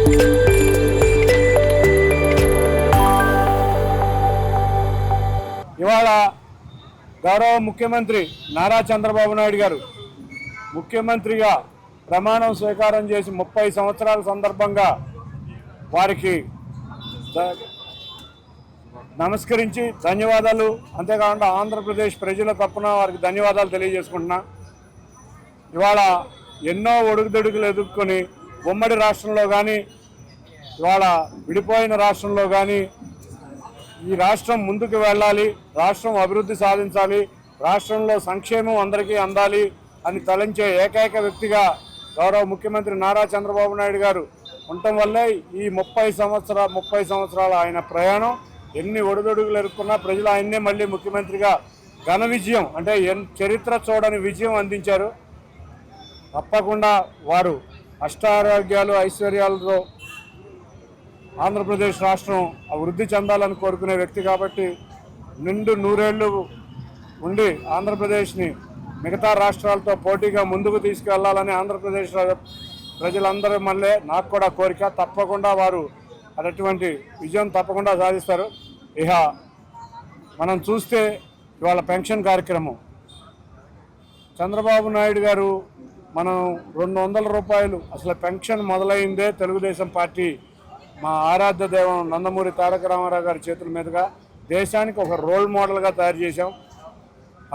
ఇవాళ గౌరవ ముఖ్యమంత్రి నారా చంద్రబాబు నాయుడు గారు ముఖ్యమంత్రిగా ప్రమాణం స్వీకారం చేసి 30 సంవత్సరాల సందర్భంగా వారికి నమస్కరించి ధన్యవాదాలు, అంతేకాకుండా ఆంధ్రప్రదేశ్ ప్రజల తరపున వారికి ధన్యవాదాలు తెలియజేసుకుంటున్నా. ఇవాళ ఎన్నో ఒడుగుదొడుగులు ఎదుర్కొని ఉమ్మడి రాష్ట్రంలో కానీ ఇవాళ విడిపోయిన రాష్ట్రంలో కానీ ఈ రాష్ట్రం ముందుకు వెళ్ళాలి, రాష్ట్రం అభివృద్ధి సాధించాలి, రాష్ట్రంలో సంక్షేమం అందరికీ అందాలి అని తలంచే ఏకైక వ్యక్తిగా గౌరవ ముఖ్యమంత్రి నారా చంద్రబాబు నాయుడు గారు ఉండటం వల్లే ఈ 30 సంవత్సరాల ఆయన ప్రయాణం ఎన్ని ఒడిదొడుగులు ఎదుర్కొన్నా ప్రజలు ఆయన్నే మళ్ళీ ముఖ్యమంత్రిగా ఘన విజయం అంటే చరిత్ర చూడని విజయం అందించారు. తప్పకుండా వారు అష్టారోగ్యాలు ఐశ్వర్యాలతో ఆంధ్రప్రదేశ్ రాష్ట్రం వృద్ధి చెందాలని కోరుకునే వ్యక్తి కాబట్టి నిండు నూరేళ్లు ఉండి ఆంధ్రప్రదేశ్ని మిగతా రాష్ట్రాలతో పోటీగా ముందుకు తీసుకువెళ్లాలని ఆంధ్రప్రదేశ్ ప్రజలందరూ మళ్ళీ నాకు కూడా కోరిక. తప్పకుండా వారు అటువంటి విజయం తప్పకుండా సాధిస్తారు. ఇక మనం చూస్తే ఇవాళ పెన్షన్ కార్యక్రమం చంద్రబాబు నాయుడు గారు మనం 200 రూపాయలు అసలు పెన్షన్ మొదలైందే తెలుగుదేశం పార్టీ మా ఆరాధ్య దైవం నందమూరి తారక రామారావు గారి చేతుల మీదుగా దేశానికి ఒక రోల్ మోడల్గా తయారు చేశాం.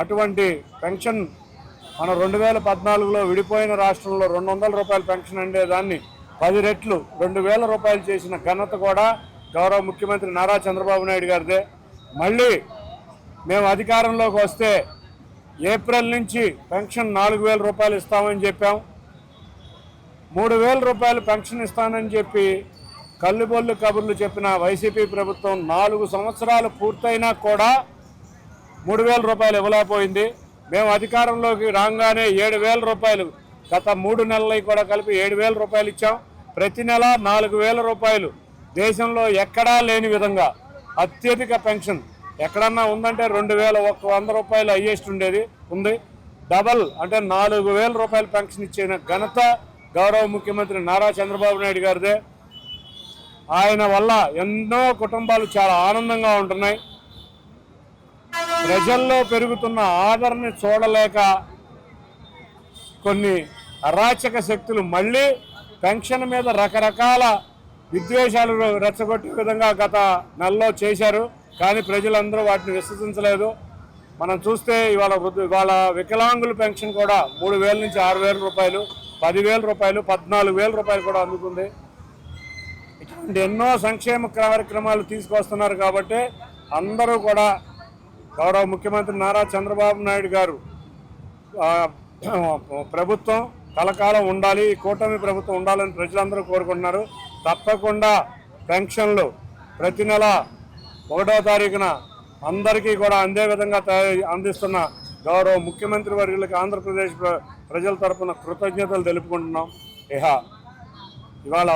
అటువంటి పెన్షన్ మనం 2014లో విడిపోయిన రాష్ట్రంలో 200 రూపాయల పెన్షన్ ఉండేదాన్ని 10 రెట్లు 2000 రూపాయలు చేసిన ఘనత కూడా గౌరవ ముఖ్యమంత్రి నారా చంద్రబాబు నాయుడు గారిదే. మళ్ళీ మేము అధికారంలోకి వస్తే ఏప్రిల్ నుంచి పెన్షన్ 4000 రూపాయలు ఇస్తామని చెప్పాం. 3000 రూపాయలు పెన్షన్ ఇస్తానని చెప్పి కల్లుబొల్లు కబుర్లు చెప్పిన వైసీపీ ప్రభుత్వం 4 సంవత్సరాలు పూర్తయినా కూడా 3000 రూపాయలు ఇవ్వలేకపోయింది. మేము అధికారంలోకి రాగానే 7000 రూపాయలు గత 3 నెలలకి కూడా కలిపి 7000 రూపాయలు ఇచ్చాం. ప్రతి నెల 4000 రూపాయలు దేశంలో ఎక్కడా లేని విధంగా అత్యధిక పెన్షన్ ఎక్కడన్నా ఉందంటే 2100 రూపాయలు హైయెస్ట్ ఉంది. డబల్ అంటే 4000 రూపాయల పెన్షన్ ఇచ్చిన ఘనత గౌరవ ముఖ్యమంత్రి నారా చంద్రబాబు నాయుడు గారిదే. ఆయన వల్ల ఎన్నో కుటుంబాలు చాలా ఆనందంగా ఉంటున్నాయి. ప్రజల్లో పెరుగుతున్న ఆదరణ చూడలేక కొన్ని అరాచక శక్తులు మళ్ళీ పెన్షన్ మీద రకరకాల విద్వేషాలు రెచ్చగొట్టే విధంగా గత నెలలో చేశారు. కానీ ప్రజలందరూ వాటిని విశ్వసించలేదు. మనం చూస్తే ఇవాళ వికలాంగుల పెన్షన్ కూడా 3000 నుంచి 6000 రూపాయలు, 10,000 రూపాయలు, 14,000 రూపాయలు కూడా అందుతుంది. ఇటువంటి ఎన్నో సంక్షేమ కార్యక్రమాలు తీసుకొస్తున్నారు కాబట్టి అందరూ కూడా గౌరవ ముఖ్యమంత్రి నారా చంద్రబాబు నాయుడు గారు ప్రభుత్వం కలకాలం ఉండాలి, ఈ కూటమి ప్రభుత్వం ఉండాలని ప్రజలందరూ కోరుకుంటున్నారు. తప్పకుండా పెన్షన్లు ప్రతి నెల 1వ తారీఖున అందరికీ కూడా అందే విధంగా అందిస్తున్న గౌరవ ముఖ్యమంత్రి వర్యులకి ఆంధ్రప్రదేశ్ ప్రజల తరఫున కృతజ్ఞతలు తెలుపుకుంటున్నాం. ఇవాళ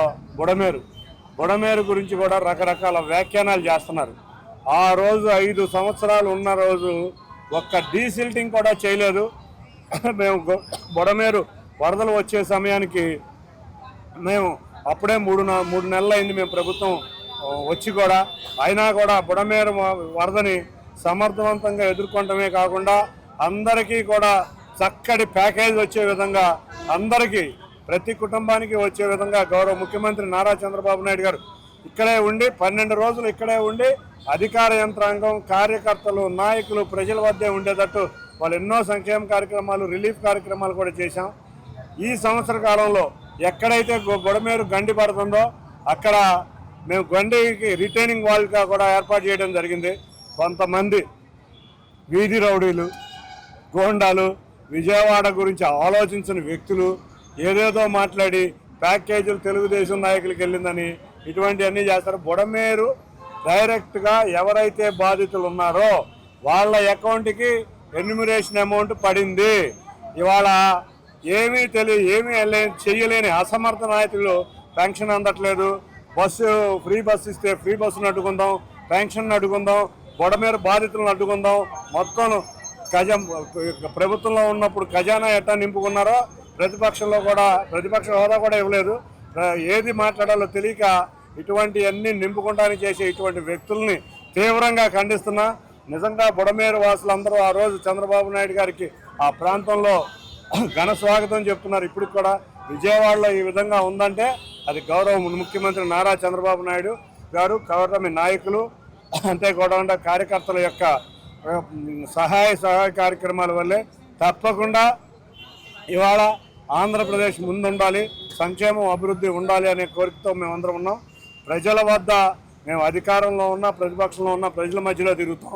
బుడమేరు గురించి కూడా రకరకాల వ్యాఖ్యానాలు చేస్తున్నారు. ఆ రోజు 5 సంవత్సరాలు ఉన్న రోజు ఒక్క డీసిల్టింగ్ కూడా చేయలేదు. మేము బుడమేరు వరదలు వచ్చే సమయానికి మేము అప్పుడే 3 నెలలు అయింది మేము ప్రభుత్వం వచ్చి కూడా, అయినా కూడా బుడమేరు వరదని సమర్థవంతంగా ఎదుర్కొనటమే కాకుండా అందరికీ కూడా చక్కటి ప్యాకేజ్ వచ్చే విధంగా అందరికీ ప్రతి కుటుంబానికి వచ్చే విధంగా గౌరవ ముఖ్యమంత్రి నారా చంద్రబాబు నాయుడు గారు ఇక్కడే ఉండి 12 రోజులు ఇక్కడే ఉండి అధికార యంత్రాంగం, కార్యకర్తలు, నాయకులు ప్రజల వద్దే ఉండేటట్టు వాళ్ళు ఎన్నో సంక్షేమ కార్యక్రమాలు, రిలీఫ్ కార్యక్రమాలు కూడా చేశాం. ఈ సంవత్సర కాలంలో ఎక్కడైతే బుడమేరు గండి పడుతుందో అక్కడ మేము గండికి రిటైనింగ్ వాల్గా కూడా ఏర్పాటు చేయడం జరిగింది. కొంతమంది వీధి రౌడీలు, గోండాలు, విజయవాడ గురించి ఆలోచించిన వ్యక్తులు ఏదేదో మాట్లాడి ప్యాకేజీలు తెలుగుదేశం నాయకులకి వెళ్ళిందని ఇటువంటివన్నీ చేస్తారు. బుడమేరు డైరెక్ట్గా ఎవరైతే బాధితులు ఉన్నారో వాళ్ళ అకౌంట్కి ఎన్యూమరేషన్ అమౌంట్ పడింది. ఇవాళ ఏమీ చేయలేని అసమర్థ నాయకులు పెన్షన్ అందట్లేదు, ఫ్రీ బస్సు ఇస్తే ఫ్రీ బస్సును అడ్డుకుందాం, పెన్షన్ అడ్డుకుందాం, బుడమేరు బాధితులను అడ్డుకుందాం, మొత్తం ప్రభుత్వంలో ఉన్నప్పుడు ఖజానా ఎట్టా నింపుకున్నారో ప్రతిపక్ష హోదా కూడా ఇవ్వలేదు. ఏది మాట్లాడాలో తెలియక ఇటువంటి అన్ని నింపుకోవడానికి చేసే ఇటువంటి వ్యక్తుల్ని తీవ్రంగా ఖండిస్తున్నా. నిజంగా బుడమేరు వాసులందరూ ఆ రోజు చంద్రబాబు నాయుడు గారికి ఆ ప్రాంతంలో ఘన స్వాగతం చెప్తున్నారు. ఇప్పుడు కూడా విజయవాడలో ఈ విధంగా ఉందంటే అది గౌరవ ముఖ్యమంత్రి నారా చంద్రబాబు నాయుడు గారు, కూటమి నాయకులు, అంతేకాకుండా కార్యకర్తల యొక్క సహాయ కార్యక్రమాల వల్లే తప్పకుండా ఇవాళ ఆంధ్రప్రదేశ్ ముందుండాలి, సంక్షేమం అభివృద్ధి ఉండాలి అనే కోరికతో మేమందరం ఉన్నాం. ప్రజల వద్ద మేము అధికారంలో ఉన్నా ప్రతిపక్షంలో ఉన్న ప్రజల మధ్యలో తిరుగుతాం.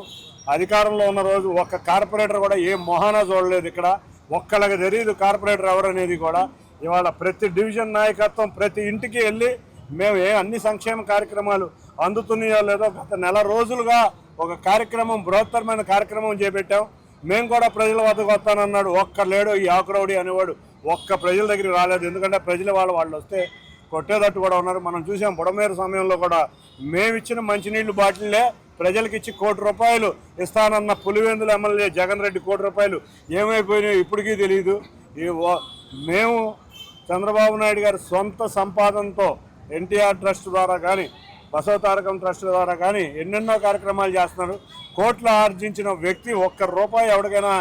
అధికారంలో ఉన్న రోజు ఒక్క కార్పొరేటర్ కూడా ఏ మొహానా చూడలేదు. ఇక్కడ ఒక్కళ్ళకి తెలియదు కార్పొరేటర్ ఎవరనేది కూడా. ఇవాళ ప్రతి డివిజన్ నాయకత్వం ప్రతి ఇంటికి వెళ్ళి మేము అన్ని సంక్షేమ కార్యక్రమాలు అందుతున్నాయో లేదో గత నెల రోజులుగా ఒక కార్యక్రమం, బృహత్తరమైన కార్యక్రమం చేపట్టాం. మేము కూడా ప్రజల వద్దకు వస్తానన్నాడు, ఒక్క లేడు ఈ ఆకురౌడి అనేవాడు ఒక్క ప్రజల దగ్గరికి రాలేదు. ఎందుకంటే ప్రజల వాళ్ళు వస్తే కొట్టేటట్టు కూడా ఉన్నారు. మనం చూసాం బుడమేరు సమయంలో కూడా మేమిచ్చిన మంచినీళ్ళు బాటిల్లే ప్రజలకు ఇచ్చి ₹1 ఇస్తానన్న పులివెందుల ఎమ్మెల్యే జగన్ రెడ్డి ₹1 ఏమైపోయినాయో ఇప్పటికీ తెలియదు. మేము చంద్రబాబు నాయుడు గారి సొంత సంపాదనతో ఎన్టీఆర్ ట్రస్ట్ ద్వారా కానీ బసవతారకం ట్రస్ట్ ద్వారా కానీ ఎన్నెన్నో కార్యక్రమాలు చేస్తున్నారు. కోట్లు ఆర్జించిన వ్యక్తి ₹1 ఎవరికైనా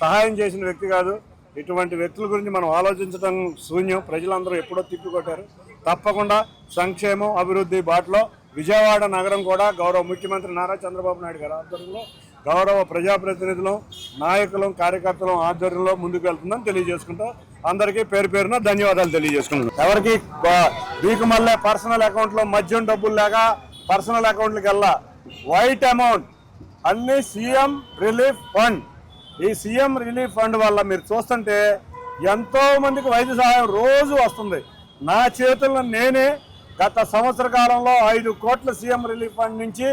సహాయం చేసిన వ్యక్తి కాదు. ఇటువంటి వ్యక్తుల గురించి మనం ఆలోచించడం శూన్యం. ప్రజలందరూ ఎప్పుడో తిప్పికొట్టారు. తప్పకుండా సంక్షేమం అభివృద్ధి బాటలో విజయవాడ నగరం కూడా గౌరవ ముఖ్యమంత్రి నారా చంద్రబాబు నాయుడు గారి ఆధ్వర్యంలో గౌరవ ప్రజాప్రతినిధులు, నాయకులు, కార్యకర్తలు ఆధ్వర్యంలో ముందుకు వెళ్తుందని తెలియజేసుకుంటూ అందరికీ పేరు పేరున ధన్యవాదాలు తెలియజేసుకుంటున్నాం. ఎవరికి వీకు మళ్ళీ పర్సనల్ అకౌంట్లో మద్యం డబ్బులు లేక పర్సనల్ అకౌంట్లకి వెళ్ళా వైట్ అమౌంట్ అన్ని సీఎం రిలీఫ్ ఫండ్. ఈ సీఎం రిలీఫ్ ఫండ్ వల్ల మీరు చూస్తుంటే ఎంతో మందికి వైద్య సహాయం రోజు వస్తుంది. నా చేతుల్లో నేనే గత సంవత్సర కాలంలో 5 కోట్ల సీఎం రిలీఫ్ ఫండ్ నుంచి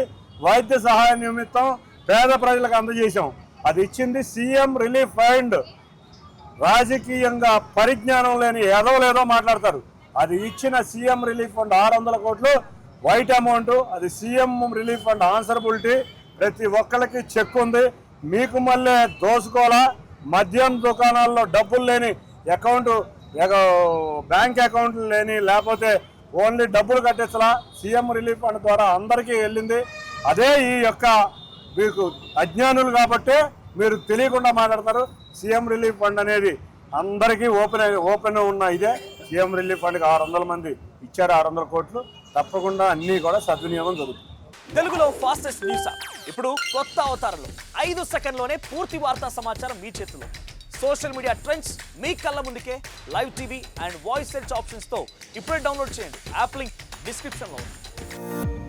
వైద్య సహాయం నిమిత్తం పేద ప్రజలకు అందజేశాం. అది ఇచ్చింది సీఎం రిలీఫ్ ఫండ్. రాజకీయంగా పరిజ్ఞానం లేని ఏదో మాట్లాడతారు. అది ఇచ్చిన సీఎం రిలీఫ్ ఫండ్ 600 కోట్లు వైట్ అమౌంట్. అది సీఎం రిలీఫ్ ఫండ్ ఆన్సరబిలిటీ. ప్రతి ఒక్కరికి చెక్ ఉంది. మీకు మళ్ళీ దోసుకోవాలా, మద్యం దుకాణాల్లో డబ్బులు లేని అకౌంట్, బ్యాంక్ అకౌంట్లు లేని, లేకపోతే ఓన్లీ డబ్బులు కట్టించలా సీఎం రిలీఫ్ ఫండ్ ద్వారా అందరికీ వెళ్ళింది. అదే ఈ యొక్క మీకు అజ్ఞానులు కాబట్టి మీరు తెలియకుండా మాట్లాడతారు. సీఎం రిలీఫ్ ఫండ్ అనేది అందరికీ ఓపెన్ ఉన్న ఇదే. సీఎం రిలీఫ్ ఫండ్కి 600 మంది ఇచ్చారు 600 కోట్లు. తప్పకుండా అన్నీ కూడా సద్వినియోగం జరుగుతుంది. తెలుగులో ఫాస్టెస్ట్ న్యూస్ ఇప్పుడు కొత్త అవతారంలో 5 సెకండ్లోనే పూర్తి వార్తా సమాచారం మీ చేతిలో. సోషల్ మీడియా ట్రెండ్స్ మీ కళ్ళ ముందుకే live TV and voice search ఆప్షన్స్తో ఇప్పుడే డౌన్లోడ్ చేయండి. యాప్ లింక్ డిస్క్రిప్షన్లో ఉంది.